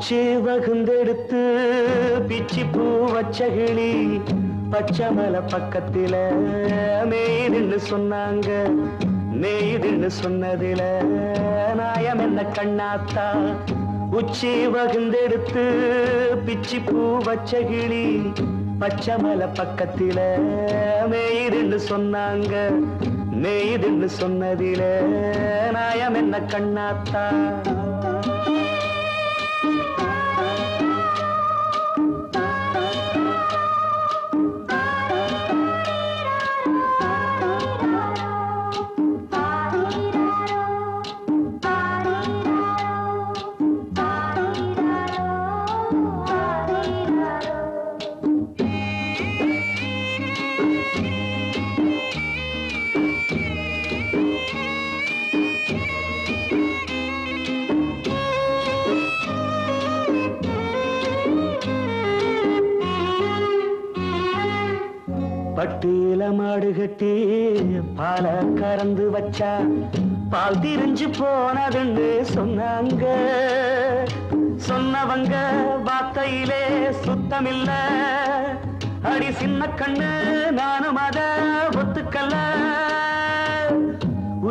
உச்சி வகுந்தெடுத்து பிச்சி பூ வச்ச கிளி பச்சைமலை பக்கத்தில மேய்துன்னு சொன்னாங்க. மேய்துன்னு சொன்னதில நாயம் என்ன கண்ணாத்தா. உச்சி வகுந்தெடுத்து பிச்சி பூ வச்ச கிளி பச்சைமலை பக்கத்தில மேய்துன்னு சொன்னாங்க. மேய்துன்னு சொன்னதில நாயம் என்ன கண்ணாத்தா. பட்டியில மாடு கட்டி பால கறந்து வச்சா பால் திரிஞ்சு போனதுன்னு சொன்னாங்க. சொன்னவங்க வார்த்தையிலே சுத்தமில்ல. அடி சின்ன கண்ணு நானும் அத ஒத்துக்கல்ல.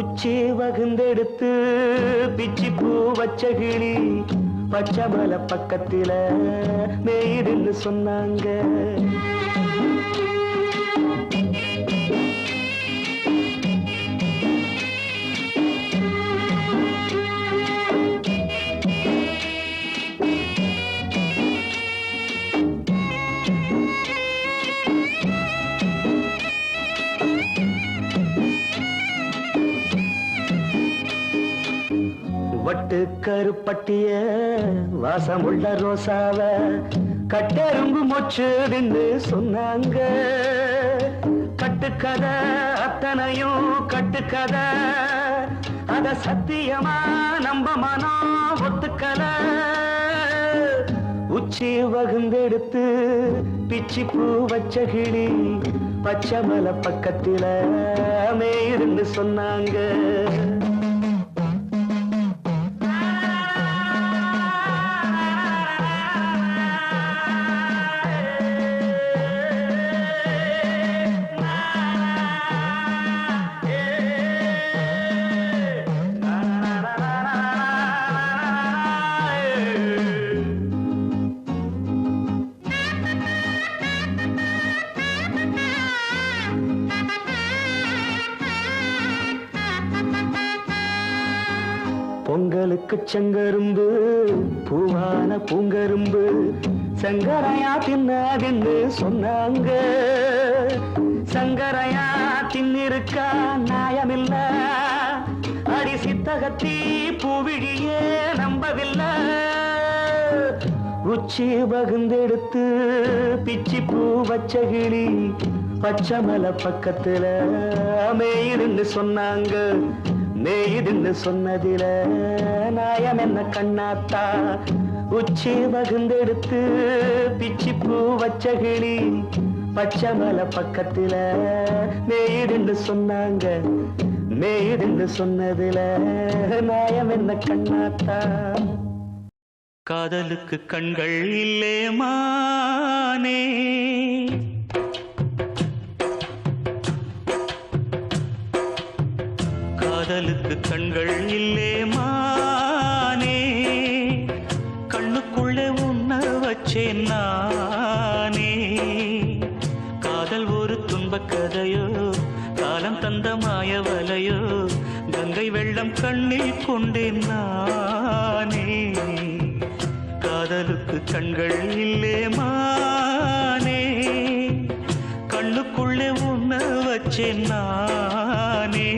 உச்சி வகுந்தெடுத்து பிச்சி பூ வச்ச கிளி பச்சைமலை பக்கத்தில மேய்துன்னு சொன்னாங்க. வட்டு கருப்பட்டிய வாசமுள்ள ரோசாவ கட்டெரும்பு மொச்சுதுன்னு சொன்னாங்க. கட்டுக்கதை அத்தனையும் கட்டுக்கதை. அத சத்தியமா நம்ப மனம் ஒத்துக்கல. உச்சி வகுந்தெடுத்து பிச்சி பூ வச்ச கிளி பச்சைமலை பக்கத்தில மேய்துன்னு சொன்னாங்க. பொங்கலுக்கு செங்கரும்பு பூவான பூங்கரும்பு சங்கரையா தின்னாதுன்னு சொன்னாங்க. சங்கரையா தின்னிருக்கா நியாயமில்ல. அடி சித்தகத்தி பூவிழியே நம்பவில்லை. உச்சி வகுந்தெடுத்து பிச்சி பூ வச்ச கிளி பச்சைமலை பக்கத்தில மேய்துன்னு சொன்னாங்க. மேய்துன்னு சொன்னதில நாயம் என்ன கண்ணாத்தா. உச்சி வகுந்தெடுத்து பிச்சி பூ வச்ச கிளி பச்சைமலை பக்கத்தில மேய்துன்னு சொன்னாங்க. மேய்துன்னு சொன்னதில நாயம் என்ன கண்ணாத்தா. காதலுக்கு கண்கள் இல்லே மானே. காதலுக்கு கண்கள் இல்லே மானே. கண்ணுக்குள்ளே உன்ன வச்சேன் நானே. காதல் ஒரு துன்பக் கதையோ காலம் தந்த மாய வலையோ. கங்கை வெள்ளம் கண்ணில் கொண்டேன் நானே. காதலுக்கு கண்கள் இல்லே மானே. கண்ணுக்குள்ளே உன்ன வச்சேன் நானே.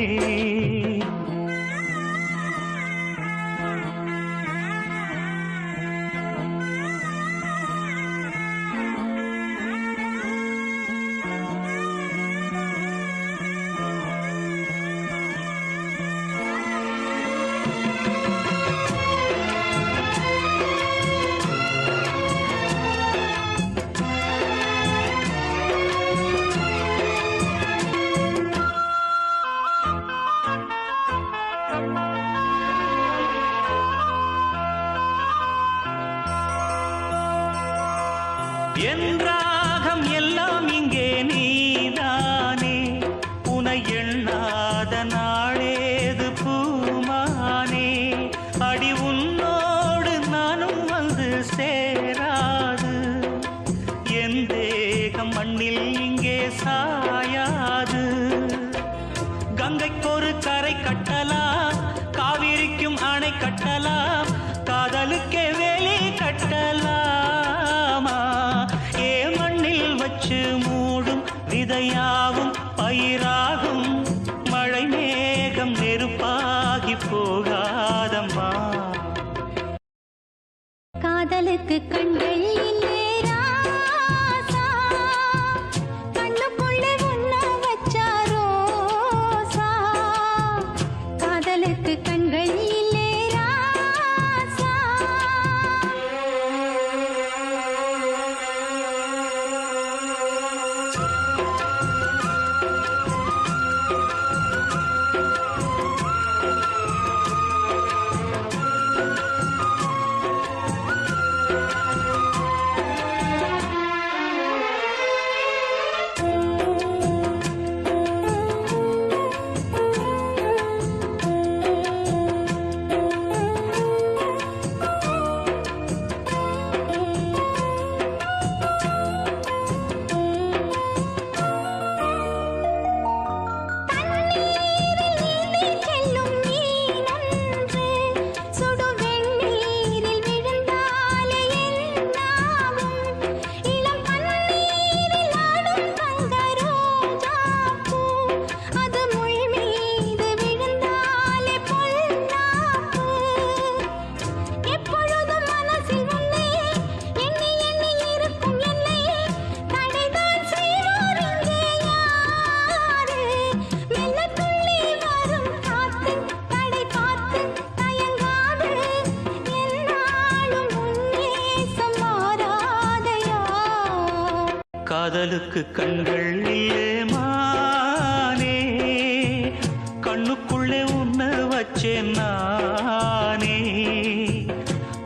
என் ராகம் எல்லாம் இங்கே நீதானே, உனை எண்ணாத நாளேது பூமானே, அடி உன்னோடு நானும் வந்து சேராது, என் தேகம் மண்ணில் இங்கே சாயாது. கங்கைக்கொரு கரை கட்டலாம், காவிரிக்கும் அணை கட்டலாம், காதலுக்கே வேலி கட்டலாமா? ஏ மண்ணில் வச்சு மூடும் விதையாவும் பயிராகும், மழை மேகம் நெருப்பாகி போகாதம்மா. காதலுக்கு கண்கள் இல்லே ராசா, கண்ணுக்குள்ள உன்ன வச்சா ரோசா. காதலுக்கு கண்கள் இல்லே ராசா. காதலுக்கு கண்கள் இல்லே மானே, கண்ணுக்குள்ளே உன்ன வச்சேன் நானே.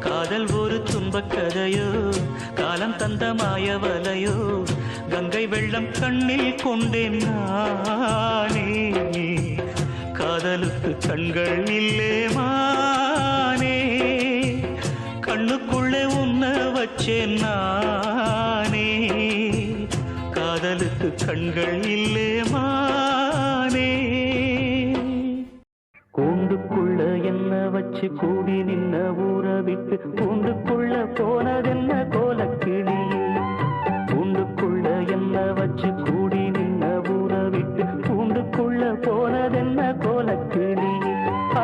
காதல் ஒரு துன்பக் கதையோ, காலம் தந்த மாயவலையோ, கங்கை வெள்ளம் கண்ணில் கொண்டேன் நானே. காதலுக்கு கண்கள் இல்லே மானே, கண்ணுக்குள்ளே உன்ன வச்சேன் நானே. காதலுக்கு கண்கள் இல்லே மானே. கூண்டுக்குள்ள என்ன வச்சு கூடி நின்ன ஊற விட்டு கூண்டுக்குள்ள போனதென்ன கோலக்கிளியே. கூண்டுக்குள்ள என்ன வச்சு கூடி நின்ன ஊற விட்டு கூண்டுக்குள்ள போனதென்ன கோலக்கிளியே.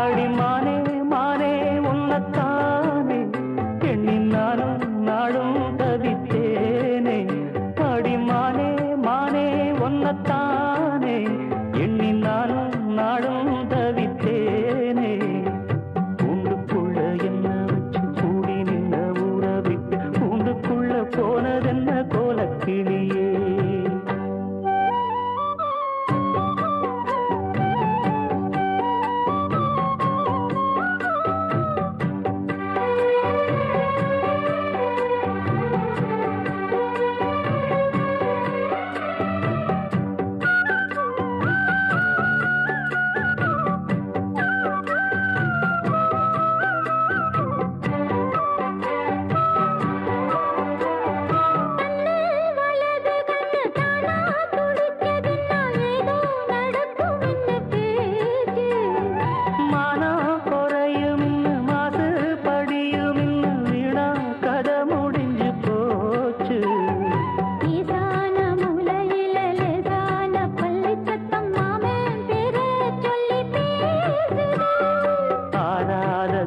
அடிமானே மானே உன்னத்தானே எண்ணி நானும் நாடும் தவித்தேனே. அடிமானே மானே உன்னத்தானே எண்ணி நானும் நாடும் தவித்தேனே. கூண்டுக்குள்ள என்ன வச்சு கூடி நின்ன ஊற விட்டு கூண்டுக்குள்ள போனதென்ன கோலக்கிளியே.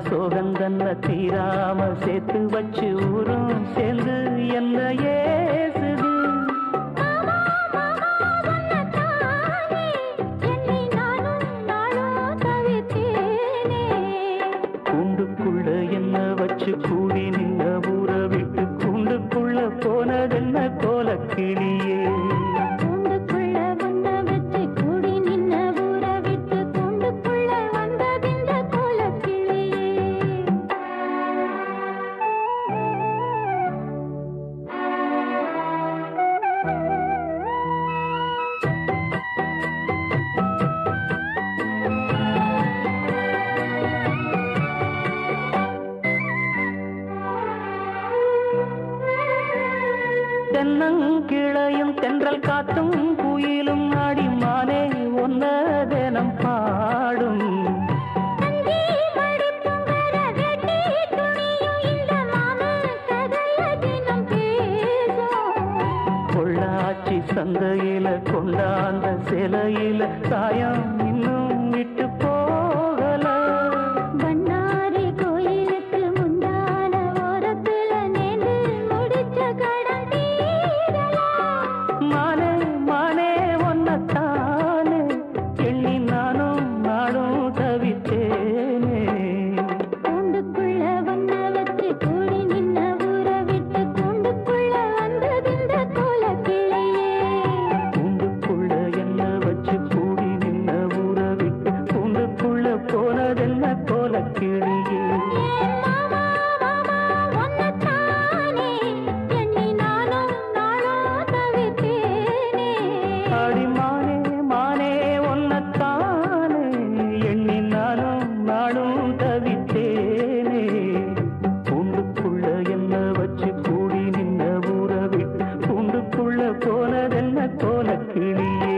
சோகந்தன்ன தீராம சேர்த்து வச்சு ஊரும் சேர்ந்து என்ன ஏசுது. கூண்டுக்குள்ள என்ன வச்சு கூடி நின்ன ஊற விட்டு கூண்டுக்குள்ள போனதென்ன கோலக்கிளியே. காத்தும் குயிலும் அடிமானே ஒன்ன தினம் பாடும் தந்தி மடிப்புங்கர வெட்டி துணியும் இந்த மாமன் கதைய தினம் பேசும் பொள்ளாச்சி சந்தையில கொண்டாந்த சிலையில சாயம் இன்னும் விட்டு போகல பண்ணாரி கோயிலுக்கு முந்தான ஓரத்துல நேர்ந்து முடிச்ச கடன் தீரலாம் மானே மானே ஒன்னத்தானே எண்ணி நானும் நாடும் தவித்தேனே கூண்டுக்குள்ள வந்த வச்சு கூடி நின்ன ஊற விட்டு கூண்டுக்குள்ள வந்ததிந்த கோலக்கிளையே கூண்டுக்குள்ள என்ன வச்சு கூடி நின்ன ஊற விட்டு கூண்டுக்குள்ள போனதென்ன கோலக்கிளியே மாமா மாமா ஒன்னத்தானே எண்ணி நானும் நாளும் தவித்தேனே அடிமானே மானே ஒன்னத்தானே எண்ணி நானும் நாடும் தவித்தேனே கூண்டுக்குள்ள என்ன வச்சு கூடி நின்ன ஊற விட்டு கூண்டுக்குள்ள போனதென்ன கோலக்கிளியே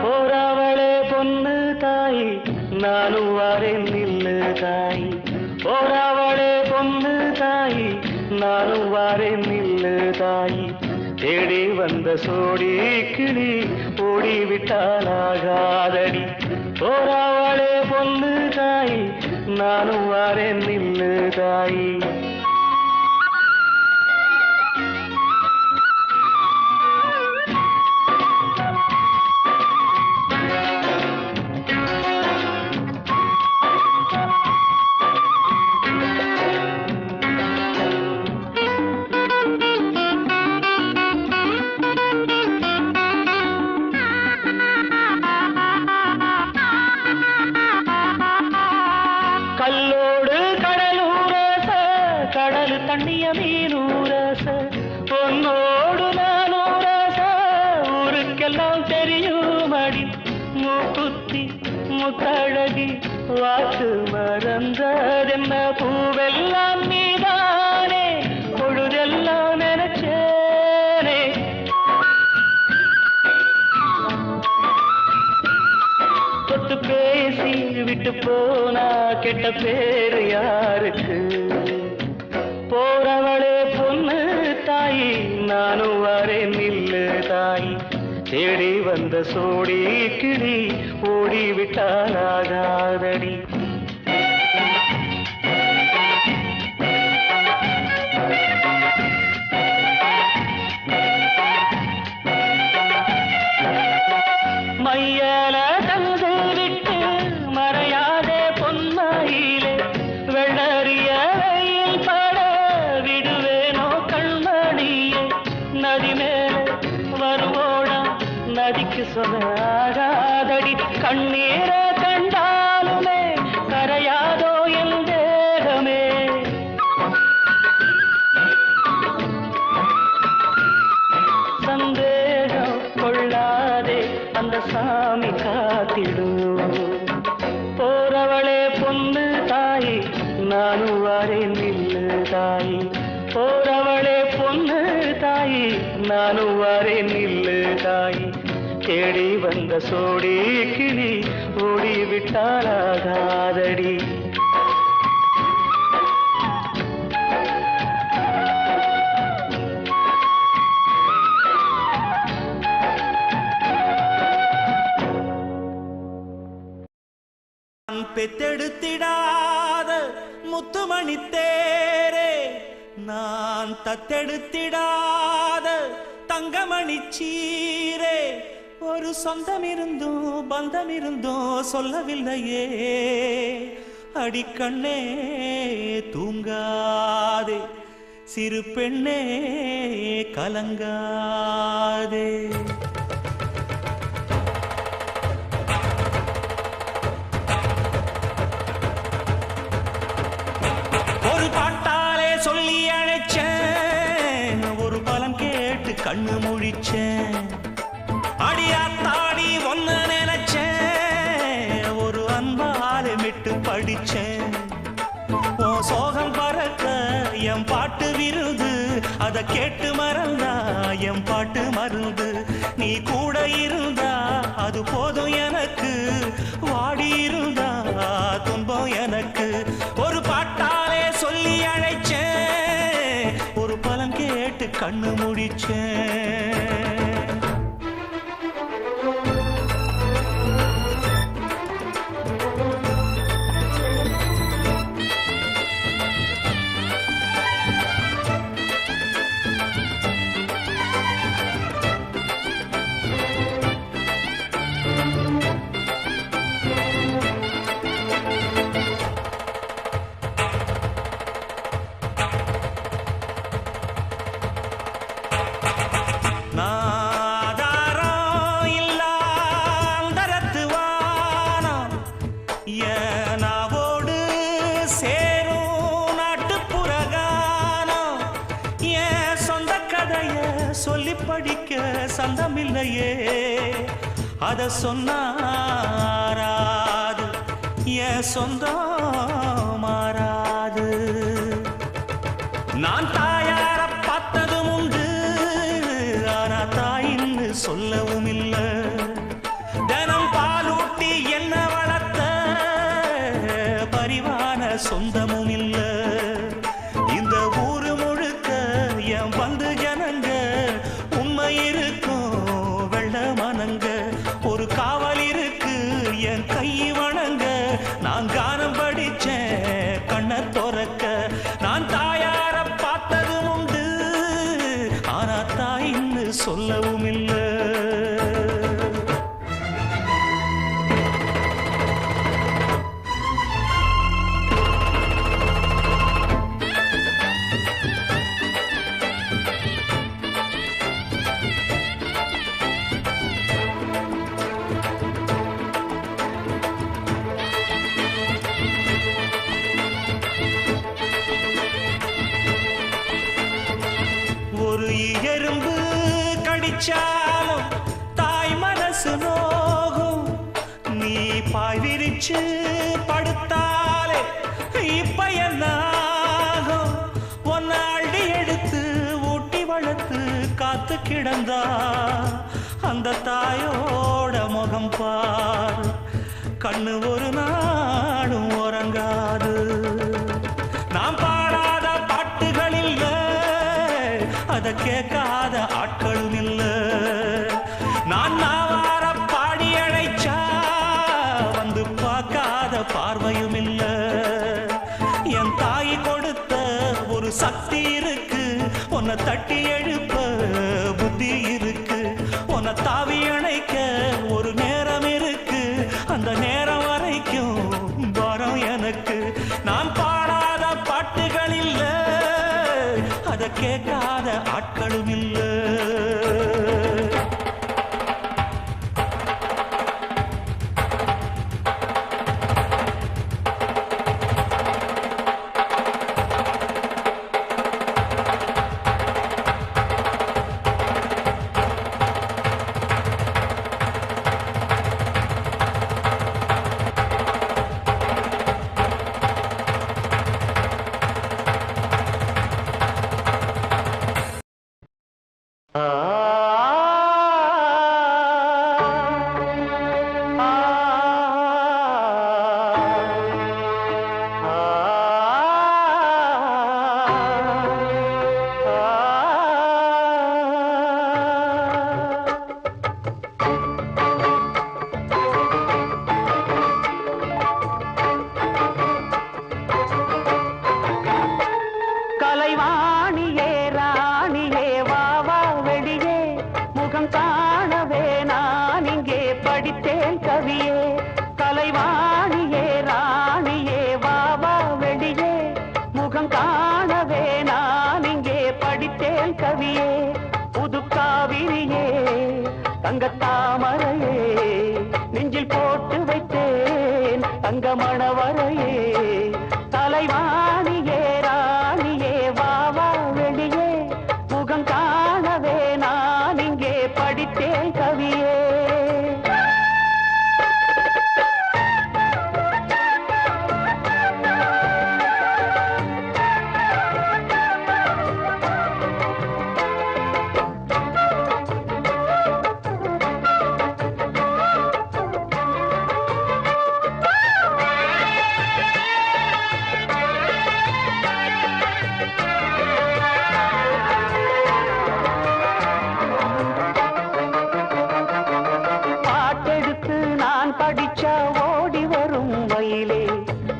போறாவளே பொண்ணு தாய் நானும் வாரேன் நில்லு தாய் போறாவளே பொண்ணு தாய் நானும் வாரேன் நில்லு தாய் தேடி வந்த சோடி கிளி ஓடிவிட்டாலாகாதடி போறாவளே பொண்ணு தாய் நானும் வாரேன் நில்லு தாய் கல்லோடு கடலூரச கடல் தண்ணிய மீனூரச பொன்னோடு நானூரச ஊருக்கெல்லாம் தெரியும் அடி மூக்குத்தி முத்தழகி வாக்கு மறந்ததென்ன பூவெல்லாம் நீதானே பொழுதெல்லாம் நினைச்சேனே தொட்டு பேசி விட்டு போனா கெட்ட பேரு யாருக்கு போறவளே பொண்ணு தாய் நானும் வரேன் நில்லு தாய் தேடி வந்த சோடி கிளி ஓடிவிட்டாலாகாதடி மையல தந்து விட்டு மறையாதே பொன்மாயிலே வெள்ளறிய வெயில் பட விடுவேனோ கண்மணியே நதி மேலே வருவோடா நதிக்கு சொல்லாகாதடி கண்ணீரை கண்டாலுமே கரையாதோ என் தேகமே சந்தேகம் கொள்ளாதே அந்த சாமி காத்திடும் போறவளே பொண்ணு தாய் நானும் வரேன் நில்லு தாய் போறவளே பொண்ணு தாய் நானும் வரேன் நில்லு தாய் தேடி வந்த சோடி கிளி ஓடிவிட்டாலாகாதடி பெத்தெடுத்திடாத முத்துமணி தேரே நான் தத்தெடுத்திடாத தங்கமணி சீரே ஒரு சொந்தம் இருந்தும் பந்தம் இருந்தும் சொல்லவில்லையே அடிக்கண்ணே தூங்காதே சிறு பெண்ணே கலங்காதே கண்ணு முழிச்சேன் அடியாத்தாடி ஒன்ன நினைச்சேன் ஒரு அன்பாலே விட்டு படிச்சேன் உன் சோகம் பறக்க என் பாட்டு விருது அத கேட்டு மறந்தா என் பாட்டு மருந்து நீ கூட இருந்தா அது போதும் எனக்கு வாடி இருந்தா துன்பம் எனக்கு ஒரு பாட்டாலே சொல்லி அழைச்சேன் ஒரு பலன் கேட்டு கண்ணு முடிச்சேன் சொல்லி படிக்க சந்தமில்லையே அத சொன்னாராது என் சொந்தம் மாறாது நான் தாயார பார்த்ததும் உண்டு ஆனா தாயின்னு சொல்லவும் இல்ல தினம் பாலூட்டி என்ன வளர்த்த பரிவான சொந்தமும் இல்ல இந்த ஊரு முழுக்க என் வந்து ஜனங்க உண்மை இருக்கும் வெள்ள மனங்க ஒரு காவல் இருக்கு என் கை வணங்க நான் கானம் படிச்சேன் கண்ண துறக்க நான் தாயார பார்த்ததும் உண்டு ஆனா தாயின்னு சொல்லவும் இல்லை ஒரு எறும்பு கடிச்சாலும் தாய் மனசு நோகும் நீ பாய் விரிச்சு படுத்தாலே இப்ப என்ன ஆகும் ஒன்ன அள்ளி எடுத்து ஊட்டி வளர்த்து காத்து கிடந்தா அந்த தாயோட முகம் பார் கண்ணு ஒரு நாடும் உறங்காது நாம் பாடாத பாட்டுகள் இல்ல அத கேட்காத ஆட்களும் இல்ல நான் நாவார பாடி அழைச்சா வந்து பார்க்காத பார்வையும் இல்ல என் தாய் கொடுத்த ஒரு சக்தி இருக்கு உன்னை தட்டி எழுப்ப புத்தி இருக்கு உன்னை தாவி அணைக்க ஒரு நேரம் இருக்கு அந்த நேரம் வரைக்கும் வரம் எனக்கு நான் பாடாத பாட்டுகள் இல்ல அத கேட்காத ஆட்களும் இல்ல கவியே புது காவிரியே தங்கத்தாமரையே நெஞ்சில் போட்டு வைத்தேன் தங்க மணவரையே தலைவாணியே ராணியே வாவா வெளியே முகம் காணவே நான் படித்தேன் கவியே.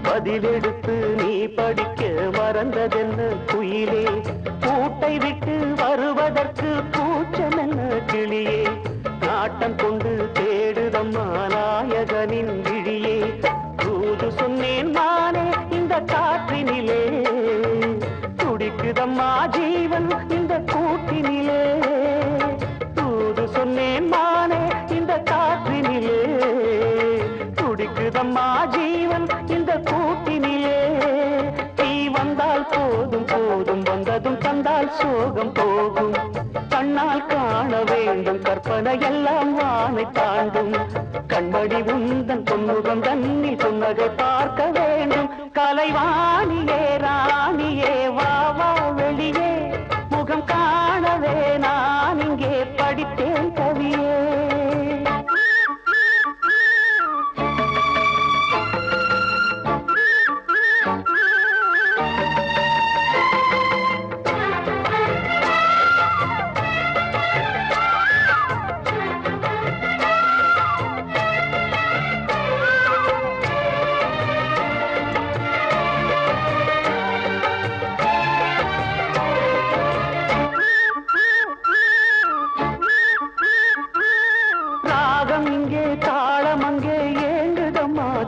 பதிலெடுத்து நீ படிக்க மறந்ததென்ன குயிலே, கூட்டை விட்டு வருவதற்கு கூச்சமென்ன கிளியே, நாட்டம் கொண்டு தேடுதம்மா நாயகனின் விழியே. தூது சொன்னேன் நானே இந்த காற்றினிலே, துடிக்குதம்மா ஜீவன் இந்த கூட்டினிலே. தூது சொன்னேன் நானே இந்த காற்றினிலே, துடிக்குதம்மா ஜீவன் இந்த கூட்டினிலே. நீ வந்தால் போதும் போதும், வந்ததும் தந்தால் சோகம் போகும். கண்ணால் காண வேண்டும் கற்பனை எல்லாம் வானை தாண்டும். கண்மணி உந்தன் பொன்முகம் தன்னில் புன்னகை பார்க்க வேண்டும். கலைவாணியே ராணியே வா வா வெளியே, முகம் காணவே நான் இங்கே படித்தேன் கவியே.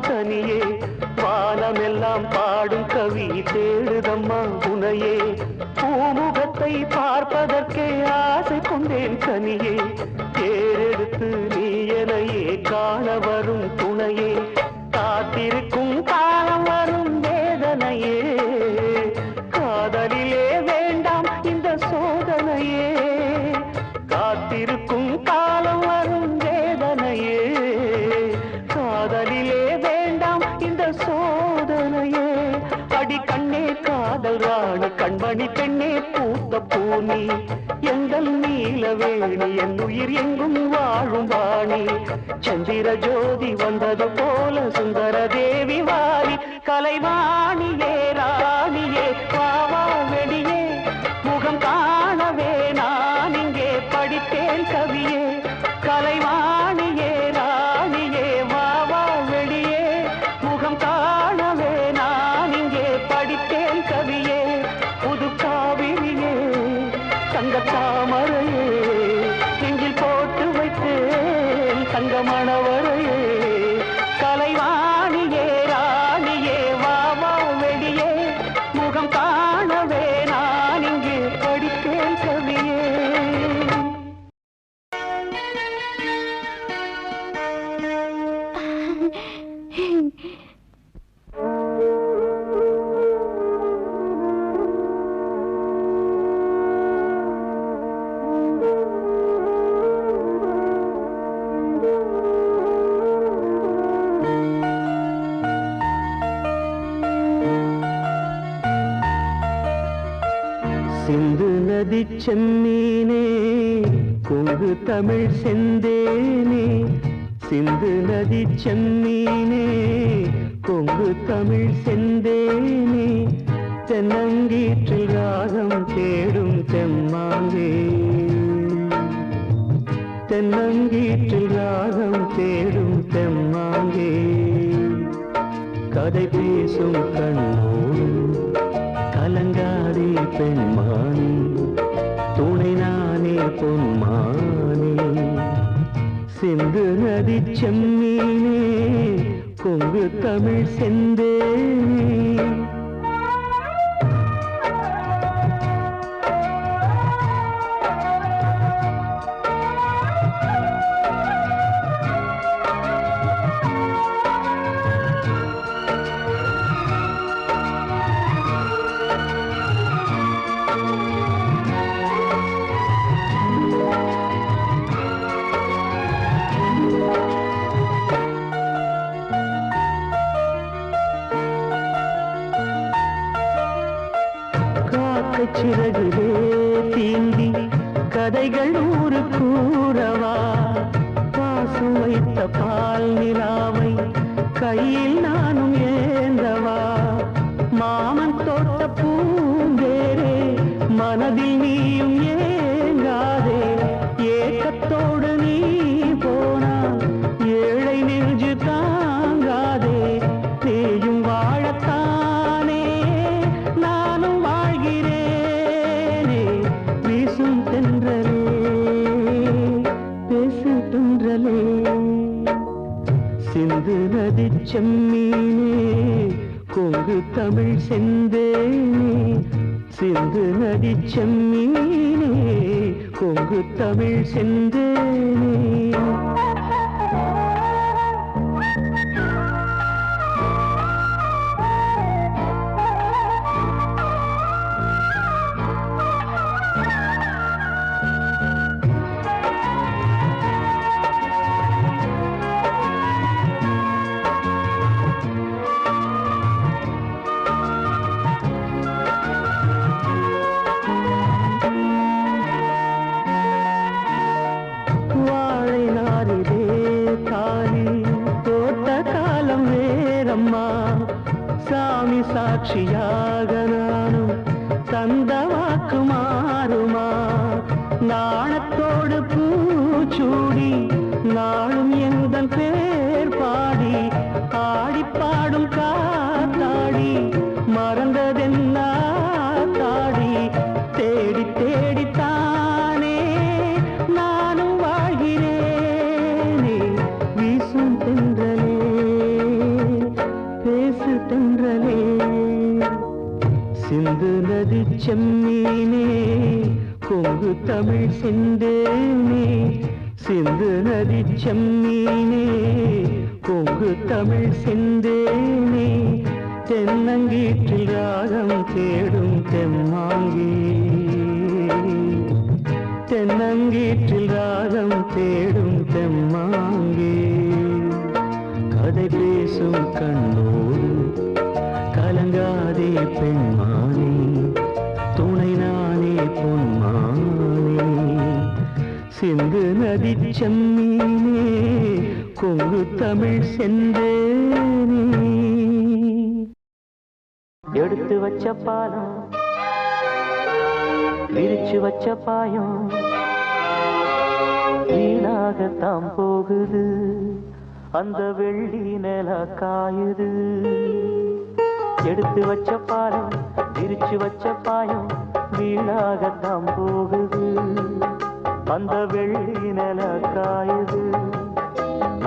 தனியே வானமெல்லாம் பாடும் கவி தேடுதம்மா உனையே. பூமுகத்தை பார்ப்பதற்கே ஆசை கொண்டேன் கனியே, தேரெடுத்து நீ எனையே காண வரும் துணையே. காத்திருக்கும் காலம் வரும் வேதனையே, காதலிலே வேண்டாம் இந்த சோதனையே. காத்திருக்கும் காலம் வரும் வேதனையே, காதலிலே வேண்டாம் இந்த சோதனையே. அடி கண்ணே காதல் ராணி, கண்மணி பெண்ணே பூத்த பூனி, எங்கள் நீலவேணி என் உயிர் எங்கும் வாழும் வாணி. சந்திர ஜோதி வந்தது போல சுந்தர தேவி வாரி. கலைவாணியே ராணியே வா வா வெளியே, முகம் காணவே நான் இங்கே படித்தேன் கவியே. கலைவாணியே ராணியே வா வா வெளியே, முகம் காணவே நான் இங்கே படித்தேன் கவியே. புது காவிரியே தங்க தாமரையே, நெஞ்சில் போட்டு வைத்தேன் தங்க மணவரையே. கலைவாணியே ராணியே வா வா வெளியே, முகம் காணவே நான் இங்கே படித்தேன் கவியே. சிந்து நதி செம்மீனே கொங்கு தமிழ் செந்தேனே, சிந்து நதி செம்மீனே கொங்கு தமிழ் செந்தேனே. தென்னங்கீற்றில் ராகம் தேடும் தெம்மாங்கே, தென்னங்கீற்றில் ராகம் தேடும் தெம்மாங்கே. கதை பேசும் கண்ணோடு கலங்காதே பெண்மானே, துணை நானே பொன்மானே. சிந்து நதி செம்மீனே கொங்கு தமிழ் செந்தேனே. விறகுலே தீண்டி கதைகள் ஊரு கூறவா பாசு வைத்த பால் நிலாவை கையில் நானும் ஏந்தவா மாமன் தோட்ட பூந்தேரே மனதில் நீயும் ஏங்காதே ஏக்கத்தோடு நீ போனா ஏழை நெஞ்சு தாங்காதே நீயும் வாழத்தானே நானும் வாழ்கிறேனே வீசும் தென்றலே பேசு தென்றலே சிந்து நதி செம்மீனே கொங்கு தமிழ் செந்தேனே சிந்து நதி செம்மீனே கொங்கு தமிழ் செந்தேனே சாமி சாட்சியாக நானும் தந்த வாக்கு மாறுமா நாணத்தோடு பூச்சூடி நாளும் எந்தன் பேர் பாடி ஆடிப்பாடும் காத்தாடி மறந்ததென்ன தாடி தேடி தேடித்தானே நானும் வாழ்கிறேனே வீசும் தென்றலே பேசு தென்றலே சிந்து நதி செம்மீனே கொங்கு தமிழ் செந்தேனே சிந்து நதி செம்மீனே கொங்கு தமிழ் செந்தேனே தென்னங்கீற்றில் ராகம் தேடும் தெம்மாங்கி தென்னங்கீற்றில் ராகம் தேடும் தெம்மாங்கி கதை பேசும் கண்ணோடு கலங்காதே பெண்மானே துணை நானே பொன்மானே சிந்து நதி செம்மீனே கொங்கு தமிழ் செந்தேனே எடுத்து வச்ச பாலம் விரிச்சு வச்ச பாயம் வீணாகத்தான் போகுது அந்த வெள்ளி நில காயுது எடுத்து வச்ச பாலம் விரிச்சு வச்ச பாயம் வீணாகத்தான் போகுது அந்த வெள்ளி நில காயுது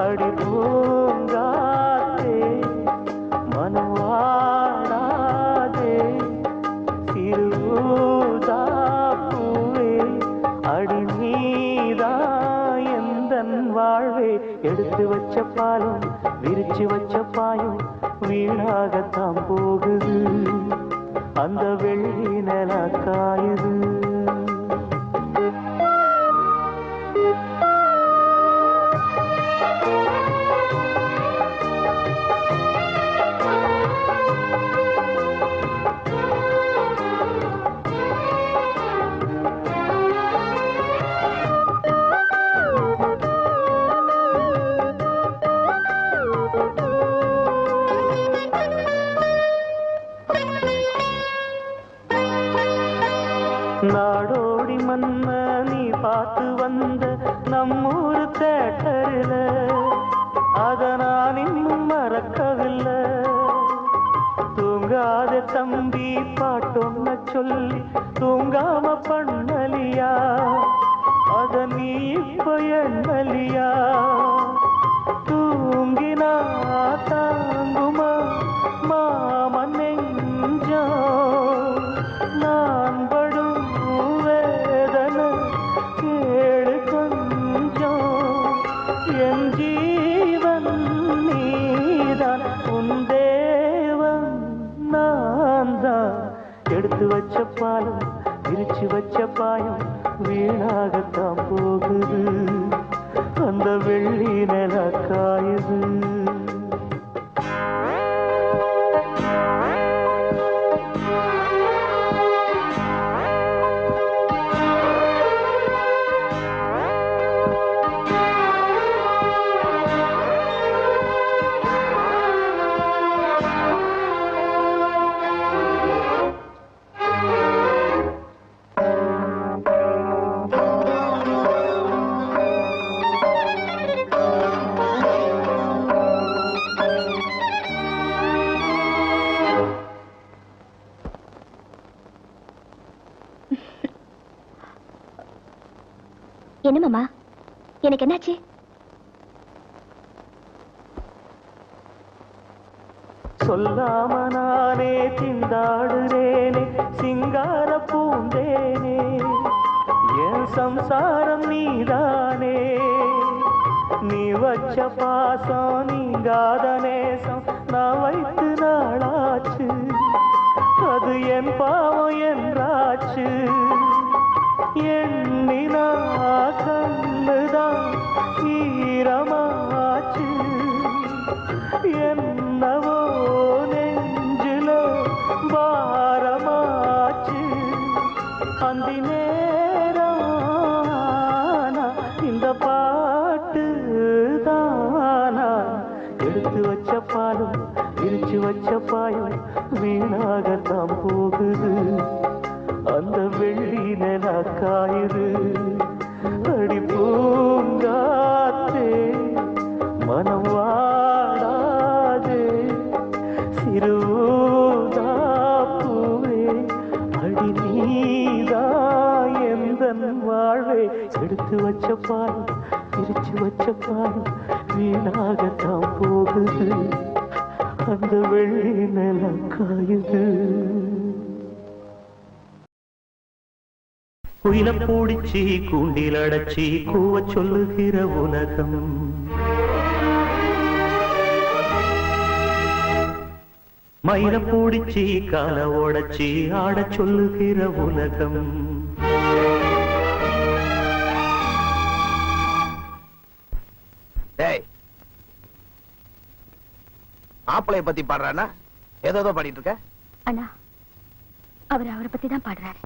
அடி பூங்காத்தே மனம் வாடாதே சிறுதா பூவே அடி நீதா எந்தன் வாழ்வே எடுத்து வச்ச பாலம் விரிச்சு வச்ச பாயம் வீணாகத்தான் போகுது அந்த வெள்ளி நில காயுது நாடோடி மன்ன நீ பார்த்து வந்த நம்மூரு தேட்டரில் அத நான் இன்னும் மறக்கவில்லை தூங்காத தம்பி பாட்டொன்ன சொல்லி தூங்காம பண்ணலியா அத நீ இப்ப எண்ணலியா தூங்கினா தாங்குமா மாமன் நெஞ்சோ நான் படும் வேதனை கேடு கொஞ்சம் என் ஜீவன் நீதான் உன் தேவன் நான் தான் எடுத்து வச்ச பாலம் விரிச்சு வச்ச பாயம் வீணா மாமா, எனக்கு என்னாச்சு? சொல்லாம நானே திண்டாடுறேனே சிங்கார பூந்தேனே, என் சம்சாரம் நீதானே. நீ வச்ச பாசம் நீங்காத நேசம் நான் வைத்து நாளாச்சு, அது என் பாவம் என்றாச்சு. எண்ணினா கண்ணுதான் ஈரமாச்சு, என்னவோ நெஞ்சில பாரமாச்சு. அந்தி நேரம் இந்த பாட்டு தானா, எடுத்து வச்ச பாலும் விரிச்சு வச்ச பாயும் வீணாகத்தான் போகுது, அந்த வெள்ளி நில காயுது. அடி பூங்காத்தே மனம் வாடாதே, சிறுதா பூவே அடி நீதா எந்தன் வாழ்வே. எடுத்து வச்ச பால் பிரிச்சு வச்ச பால் வீணாகத்தான் போகுது, அந்த வெள்ளி நில காயுது. குயில பூடிச்சி கூண்டில் அடைச்சி கூவ சொல்லுகிற உலகம், மயில பூடிச்சி கால ஓடச்சி ஆட சொல்லுகிற உலகம். மாப்பிளைய பத்தி பாடுறானா? ஏதோ பாடிட்டு இருக்க. அண்ணா, அவரை பத்தி தான் பாடுறாரு.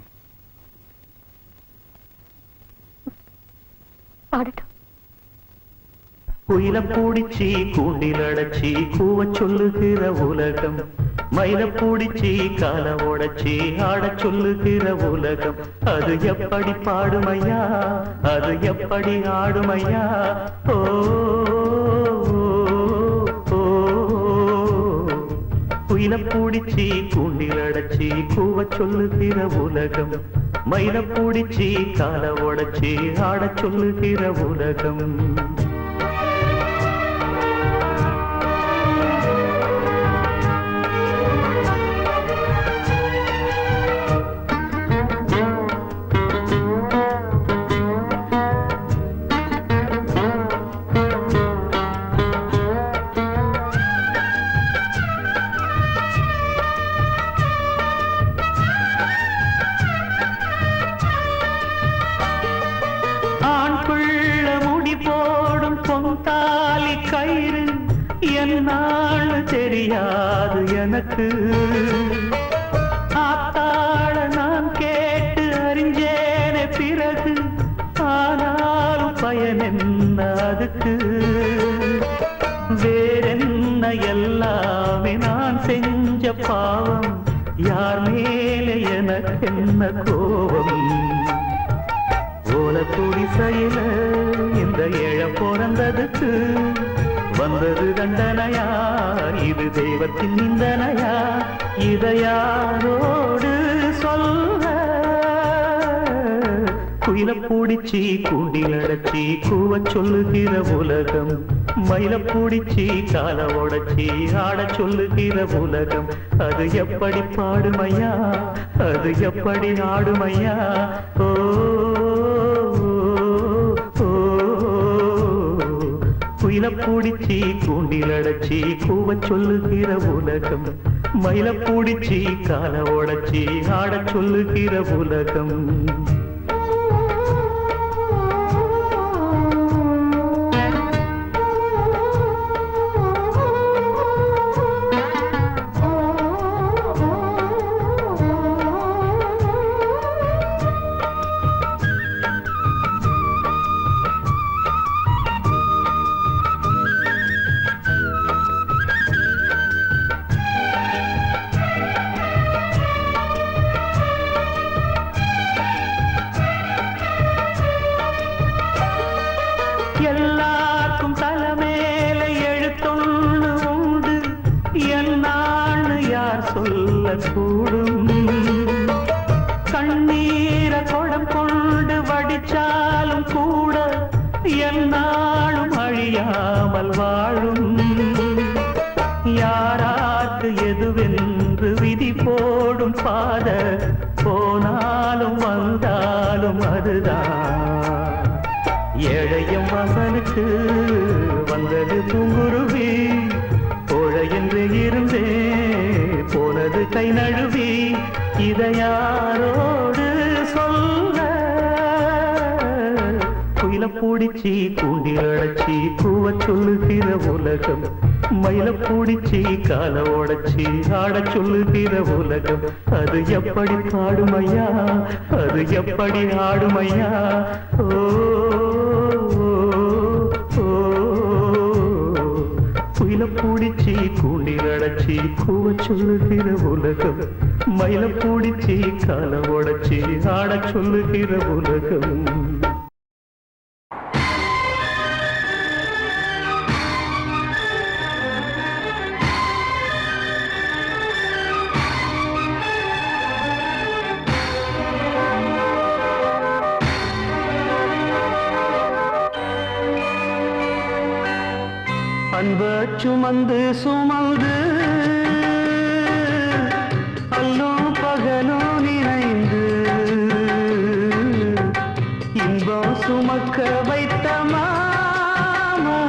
பாடட்டும். குயில பூடிச்சி கூண்டில் அடைச்சி கூவ சொல்லுகிற உலகம், மயில பூடிச்சி கால ஓடச்சி ஆட சொல்லுகிற உலகம். அது எப்படி பாடுமையா, அது எப்படி ஆடுமையா? ஓ குயில பூடிச்சி கூண்டில் அடைச்சி கூவ சொல்லுகிற உலகம், மயில பூடிச்சி கால ஓடச்சி ஆட சொல்லுகிற உலகம். என்னான்னு தெரியாது எனக்கு, ஆத்தாள நான் கேட்டு அறிஞ்சேனே பிறகு, ஆனாலும் பயன் என்ன அதுக்கு? வேறென்ன எல்லாமே நான் செஞ்ச பாவம், யார் மேலே எனக்கு என்ன கோபம்? ஓல குடிசையில இந்த ஏழ பிறந்ததுக்கு வந்தது தண்டனையா, இது தெய்வத்தின் நிந்தனையா? இதை யாரோடு சொல்ல? குயில பூடிச்சி கூண்டில் அடைச்சி கூவ சொல்லுகிற உலகம், மயில பூடிச்சி கால உடைச்சி ஆட சொல்லுகிற உலகம். அது எப்படி பாடுமையா, அது எப்படி ஆடுமையா? ஓ குயில பூடிச்சி கூண்டில் அடைச்சி கூவ சொல்லுகிற உலகம், மயில பூடிச்சி கால உடைச்சி ஆட சொல்லுகிற உலகம். என்னாலும் அழியாமல் வாழும் யாராக்கு எதுவென்று விதி போடும் பாத போனாலும் வந்தாலும் அதுதான் ஏழையும் வாசலுக்கு வந்தது பூங்குருவி கோழை என்று இருந்தே போனது கை நழுவி இதை யாரோடு சொல்ல குயில பூடிச்சி கூண்டில் அடைச்சி கூவ சொல்லுகிற உலகம் மயில பூடிச்சி கால உடைச்சி ஆட சொல்லுகிற உலகம் அது எப்படி பாடுமையா அது எப்படி ஆடுமையா ஓ குயில பூடிச்சி கூண்டில் அடைச்சி கூவ சொல்லுகிற உலகம் மயில பூடிச்சி கால உடைச்சி ஆட சொல்லுகிற உலகம் அன்ப சுமந்து சுமந்து அல்லும் பகலும் நினைந்து இன்பம் சுமக்க வைத்த மாமா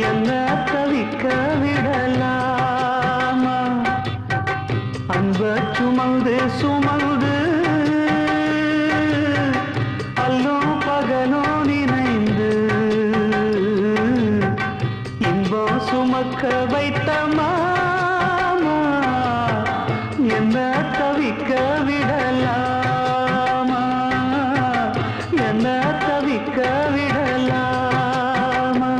என்ன தவிக்க விடலாமா அன்ப சுமந்து சுமந்து அல்லும் பகலும் நினைந்து சுமக்க வைத்த மாமா என்ன தவிக்க விடலாமா என்ன தவிக்க விடலாமா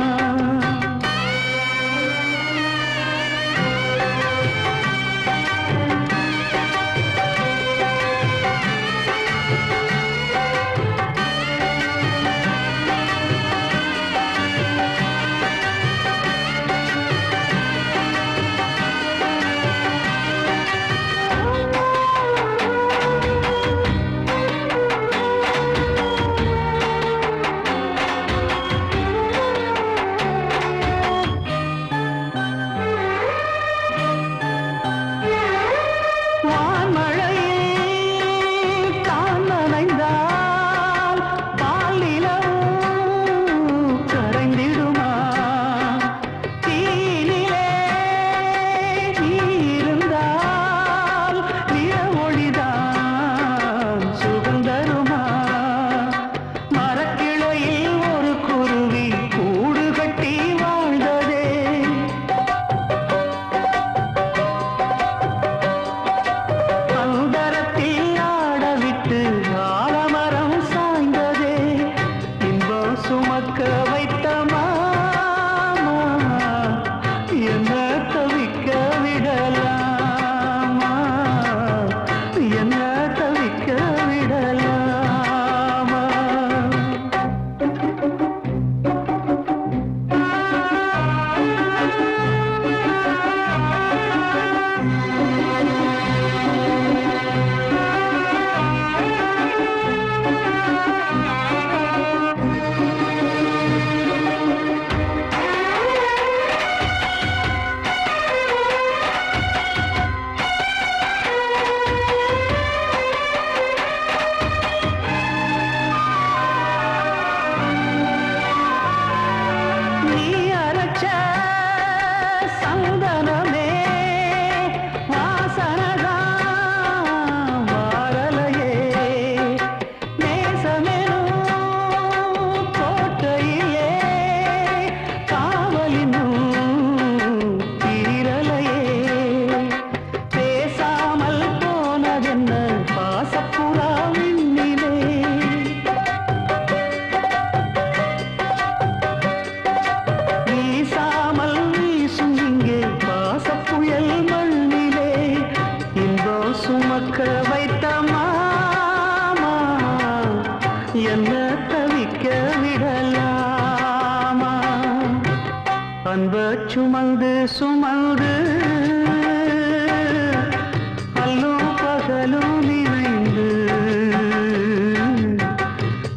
என்ன தவிக்க விடலாமா? அன்ப சுமந்து சுமந்து அல்லும் பகலும் நிறைந்து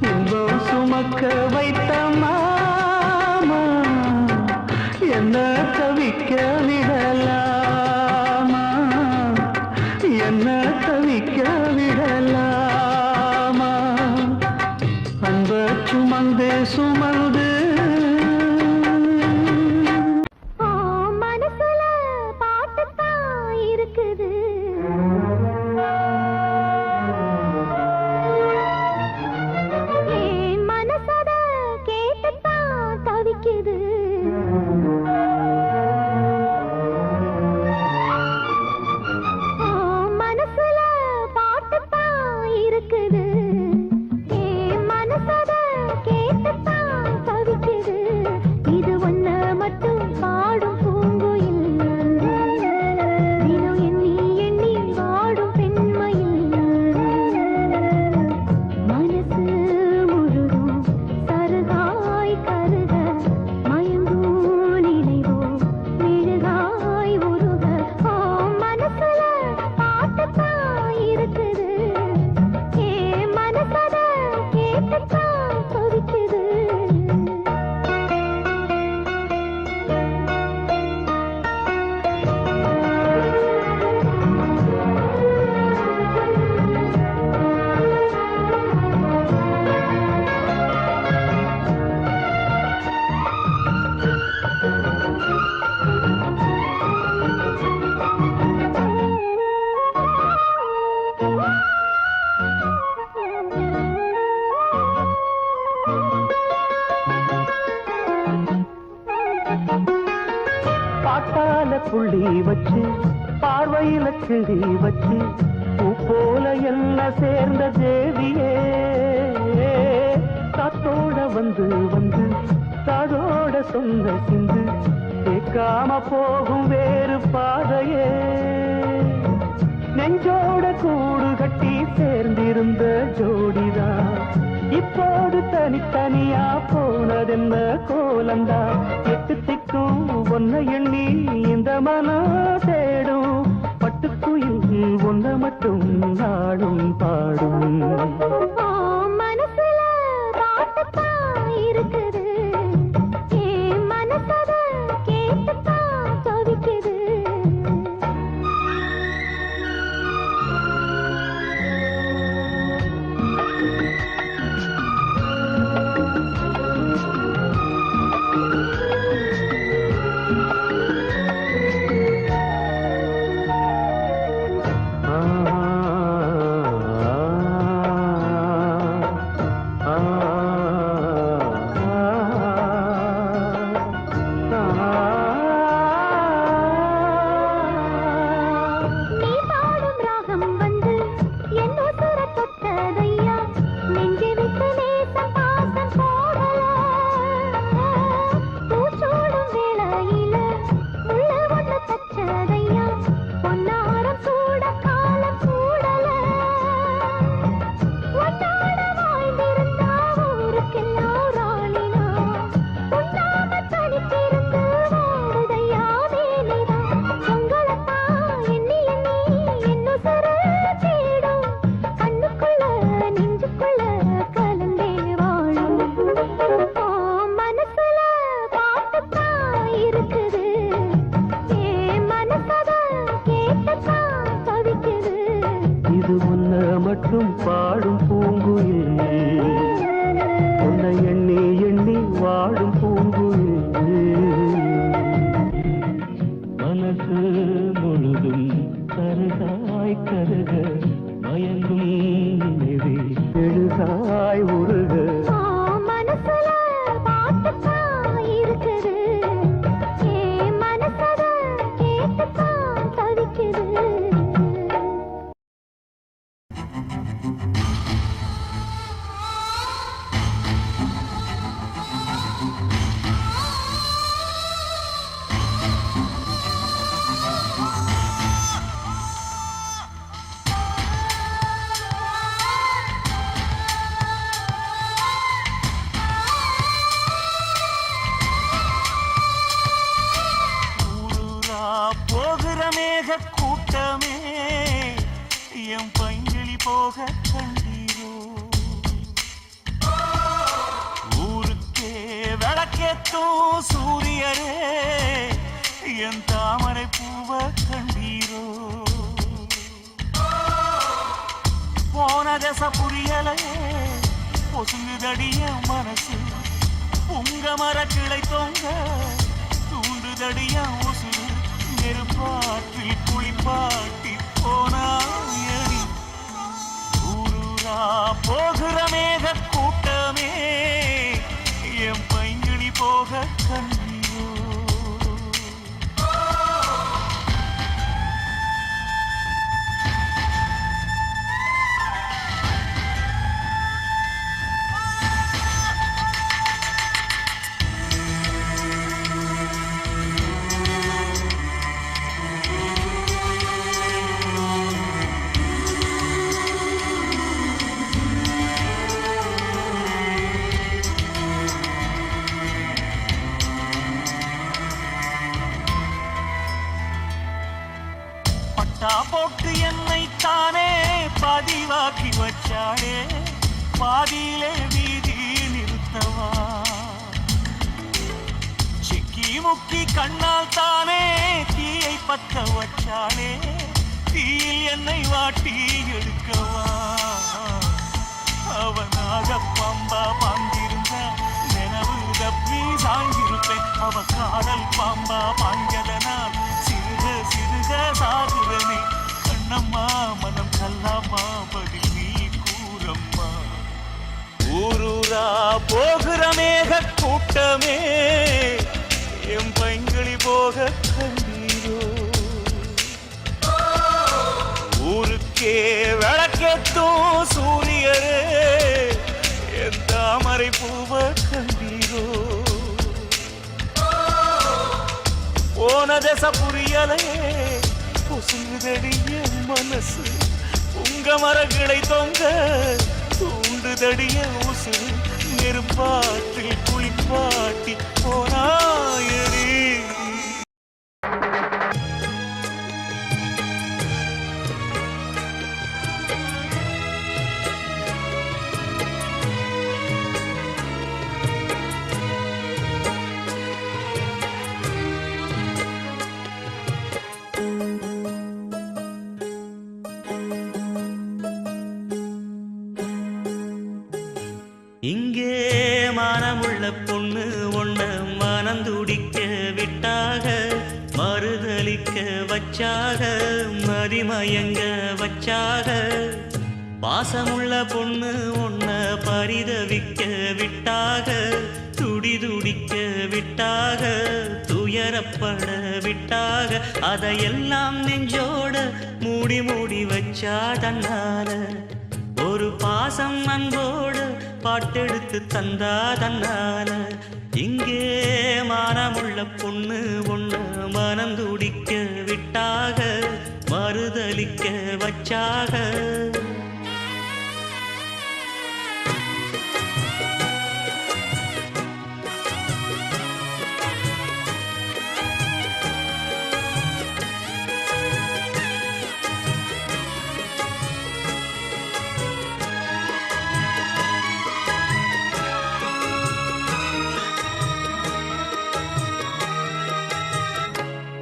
இன்பம் சுமக்க வைத்த மாமா என்ன தவிக்க விடலாமா என்ன தவிக்க விடலாமா அன்ப சுமந்து சுமந்து மனசுல பாட்டுத்தான் இருக்குது என் மனசத கேட்டுத்தான் தவிக்குது மனசுல பாட்டுத்தான் இருக்குது என் மனசத கேட்டுத்தான் தவிக்குது இது ஒன்ன மட்டும் பாடும் பூங்குயில் தினம் எண்ணி எண்ணி வாடும் பெண்மையில் மனசு முழுதும் சருகாய் கருக மயங்கும் நினைவோ மெழுகாய் உருக மனசுல பாட்டுத்தான் இருக்குது என் மனசத கேட்டுத்தான் தவிக்குது பாட்டால புள்ளி வச்சு பார்வையில கிளி வச்சு பூ போல என்ன சேர்ந்த தேவியே காத்தோட வந்து வந்து காதோட சொந்த சிந்து கேட்காம போகும் வேறு பாதையே நெஞ்சோட கூடு கட்டி சேர்ந்திருந்த ஜோடிதான் இப்போது தனித்தனியா போனதென்ன கோலந்தா எட்டு திக்கும் ஒன்ன எண்ணி இந்த மனம் தேடும் பட்டுக்குயில் ஒன்ன மட்டும் நாடும் பாடும் மனசுல பாட்டுத்தான் இருக்குது என் மனசத கேட்டுத்தான் தவிக்குது நீ பாடும் ராகம் வந்து என் உசுர தொட்டதையா நெஞ்சை விட்டு நேசம் பாசம் போடலாம் பூச்சோடும் வேளையில உள்ள ஒண்ணு தச்சதையா பொன்னாரம் சூட காலம் கூடல ஒன்னாட வாழ்ந்திருந்தா ஊருக்கெல்லாம் ராணினா உண்ணாம தனித்திருந்து வாடுதையா வேலைதான் உங்களைத்தான் எண்ணி எண்ணி என்னுசுர தேடும் கண்ணுக்குள்ள நெஞ்சுக்குள்ள கலந்தே வாழும் மனசுல பாட்டுத்தான் இருக்குது என் மனசத கேட்டுத்தான் தவிக்குது இது ஒன்ன மட்டும் பாடும் பூங்குயில் உன்னை எண்ணி எண்ணி வாடும் பூங்குயில் மனசு முழுதும் கருகாய் கருக மயங்கும் நினைவே எழுகாய் உருக மனசுல பாட்டுத்தான் இருக்குது என் மனசத கேட்டுத்தான் தவிக்குது கூட்டமே என் பைங்கிளி போக கண்டீரோ ஊரு விளக்கேத்தும் சூரியரே என் தாமரை பூவ கண்டீரோ போன தச புரியலையே பொசுங்குதடிய மனசு உங்க மர கிளை தொங்க தூண்டுதடிய உசுறு நெருப்பாற்றில் குளிப்பாட்டி போனாயணி ஊரூரா போகிற மேக கூட்டமே என் பைங்கிளி போக கண்ணீரோ போட்டு என்னை தானே பதிவாக்கி வச்சாளே பாதியிலே வீதி நிறுத்தவா சிக்கி முக்கி கண்ணால் தானே தீயை பத்த வச்சாளே தீயில் என்னை வாட்டி எடுக்கவா அவனாக பாம்பா பாந்திருந்த நினைவு தப்பி சாய்ந்திருப்பேன் அவ காதல் பாம்பா பாஞ்சதனால் சிறுக சிறுக சாகுவனே கண்ணம்மா மனம் கல்லாமா பதில் நீ கூறம்மா ஊரூரா போகிற மேக கூட்டமே என் பைங்களி போக கண்ணீரோ ஊருக்கே விளக்கேத்தும் சூரியரே என் தாமரை பூவ கண்டீரோ போன தச புரியலையே பொசுங்குதடிய மனசு உங்க மரகிளை தொங்க தூண்டுதடிய உசுறு நெருப்பாற்றில் குளிப்பாட்டி போனாயடி இங்கே மானமுள்ள பொண்ணு ஒண்ண மனந்துடிக்க விட்டாக மறுதலிக்க வச்சாக மதிமயங்க வச்சாக பாசமுள்ள பொண்ணு ஒண்ண பரிதவிக்க விட்டாக துடிதுடிக்க விட்டாக துயரப்பட விட்டாக அதையெல்லாம் நெஞ்சோட மூடி மூடி வச்சா தன்னால ஒரு பாசம் அன்போடு பாட்டெடுத்து தந்தா தன்னால இங்கே மானமுள்ள பொண்ணு ஒண்ணு மனந்துடிக்க விட்டாக மறுதலிக்க வச்சாக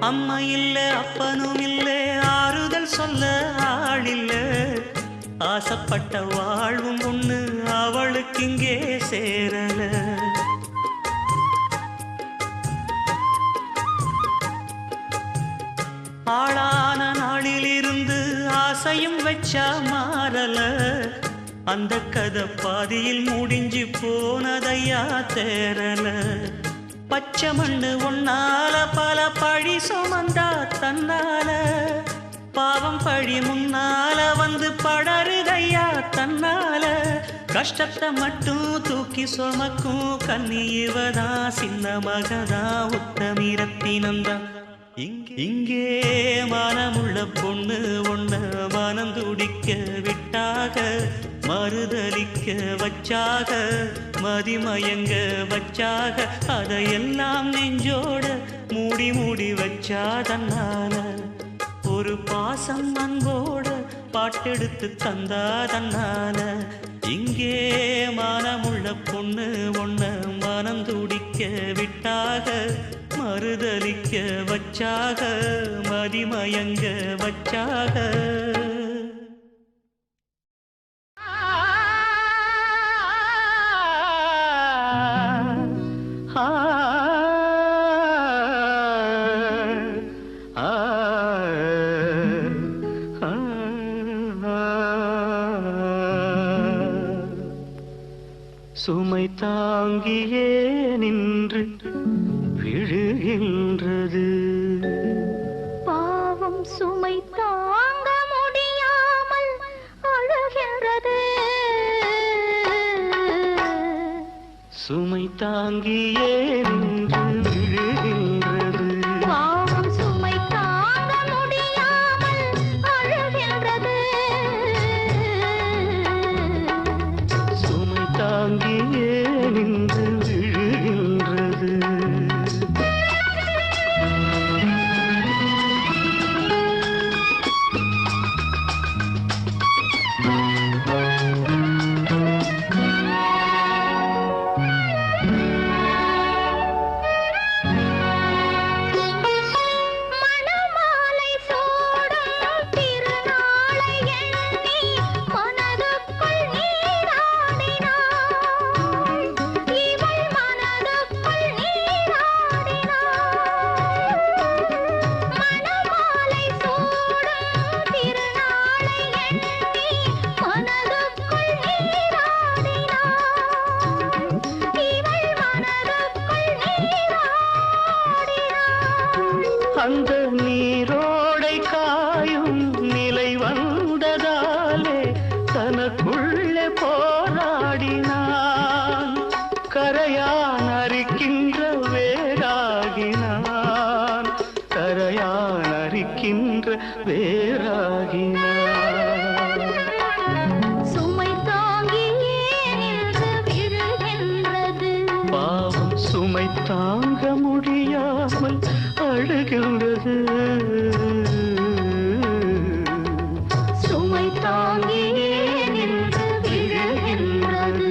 அம்மா இல்ல அப்பனும் இல்ல ஆறுதல் சொல்ல ஆளில்ல ஆசைப்பட்ட வாழ்வும் ஒண்ணு அவளுக்கு இங்கே சேரல ஆளான நாளிலிருந்து ஆசையும் வச்சா மாறல அந்த கதை பாதியில் முடிஞ்சு போனதையா தேரல பச்சை மண்ணு ஒன்னால பல பழி சுமந்தா தன்னால பாவம் பழி முன்னால வந்து படருதையா தன்னால கஷ்டத்தை மட்டும் தூக்கி சுமக்கும் கன்னி இவதா சின்ன மகதா உத்தமிரத்தினந்தான் இங்கே மனமுள்ள பொண்ணு ஒண்ண மனம் துடிக்க விட்டாக மறுதலிக்க வச்சாக மதிமயங்க வச்சாக அதையெல்லாம் நெஞ்சோட மூடி மூடி வச்சா தன்னால ஒரு பாசம் அன்போட பாட்டெடுத்து தந்தா தன்னால இங்கே மனமுள்ள பொண்ணு ஒண்ண மனம் துடிக்க விட்டாக மறுதலிக்க வச்சாக மதிமயங்க வச்சாக சுமை தாங்கியே நின்று விழுகின்றது பாவம் சுமை தாங்க முடியாமல் அழுகின்றது சுமை தாங்கியே நின்று விழுகின்றது பாவம் சுமை தாங்க முடியாமல் அழுகின்றது சுமை தாங்கியே நின்று விழுகின்றது மணமாலை சூடும் திருநாளை எண்ணி மனதுக்குள் நீராடினாள் இவள் மனதுக்குள் நீராடினாள் மணமாலை சூடும் திருநாளை எண்ணி மனதுக்குள் நீராடினாள் இவள் மனதுக்குள் நீராடினாள் அந்த நீரோடை காயும் நிலை வந்ததாலே தனக்குள்ளே போராடினான் கரையான் அரிக்கின்ற வேராகினான் கரையான் அரிக்கின்ற வேராகினான் சுமை தாங்கியே நின்று விழுகின்றது பாவம் சுமை தாங்க முடியாமல் அழுகின்றது சுமை தாங்கியே நின்று விழுகின்றது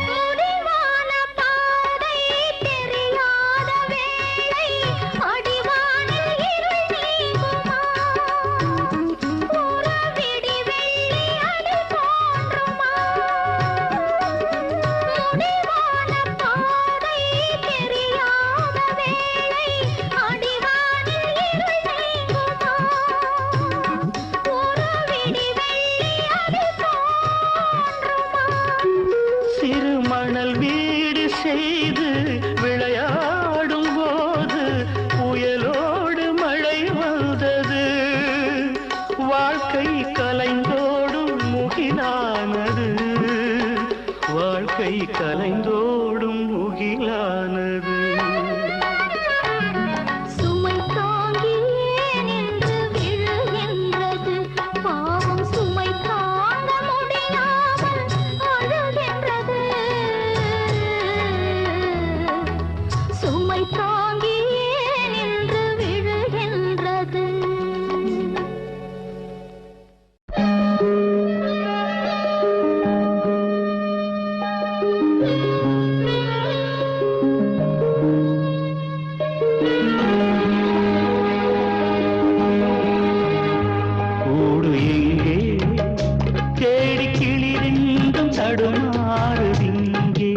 முடிவான பாதை தெரியாத வேளை அடிவானில் இருள் நீங்குமா உறவிடி வெள்ளி அலை தோன்றுமா முடிவான பாதை தெரியாத வேளை அடிவானில் இருள் நீங்குமா உறவிடி வெள்ளி அலை தோன்றுமா சிறுமணல் வீடு செய்து விளையாடும் போது புயலோடு மழை வந்தது வாழ்க்கை கலைந்தோடும் முகிலானது வாழ்க்கை கலைந்தோடும் முகிலானது சுமை தாங்கியே நின்று விழுகின்றது பாவம் சுமை தாங்க முடியாமல் அழுகின்றது சுமை தாங்கியே நின்று விழுகின்றது கூடு எங்கே தேடி கிளிரெண்டும் தடுமாறுதிங்கே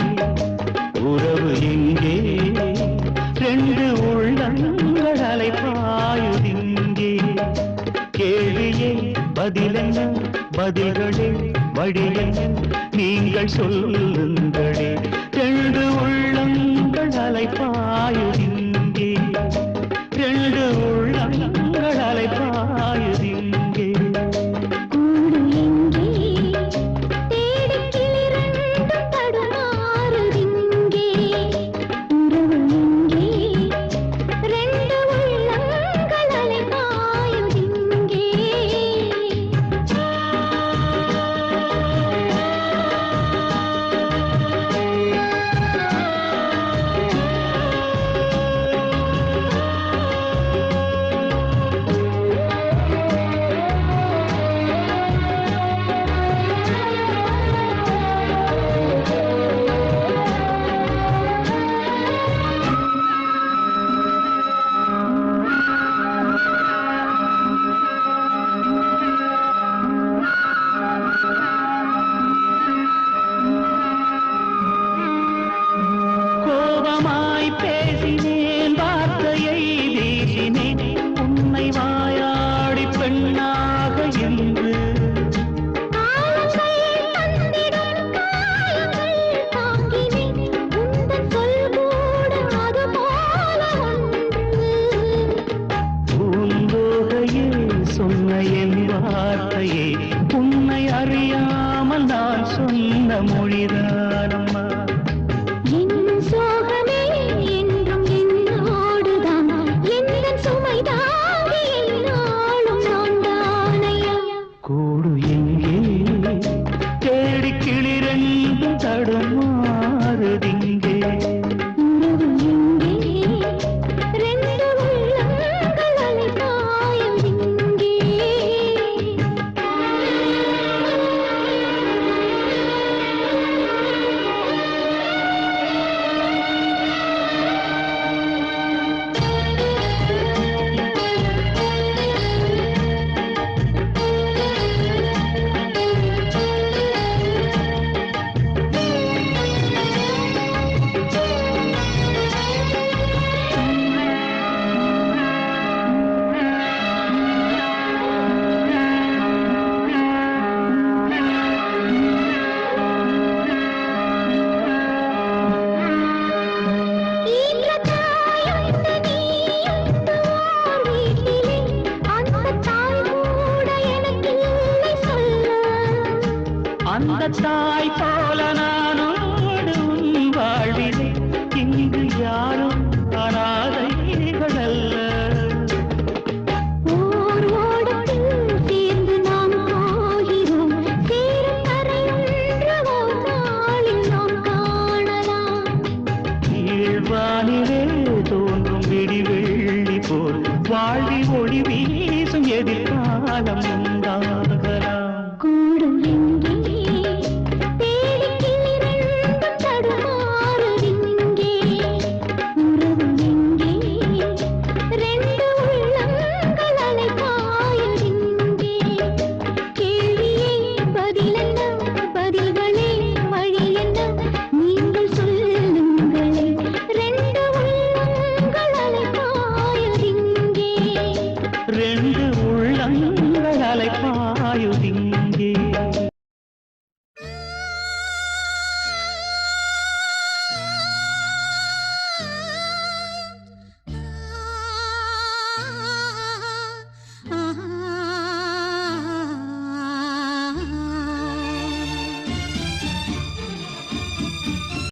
உறவு எங்கே ரெண்டு உள்ளங்கள் அலைப்பாயுதிங்கே கேள்வியே பதிலென்ன பதில்களே வழியென்ன நீங்கள் சொல்லுங்களே ரெண்டு உள்ளங்கள் அலைப்பாயுதிங்கே ரெண்டு உள்ளங்கள் அலைப்பாயுதிங்கே கூடு எங்கே தேடி கிளிரெண்டும் தடுமாறுதிங்கே உறவு எங்கே ரெண்டு உள்ளங்கள் அலைபாயுதிங்கே தானம்மா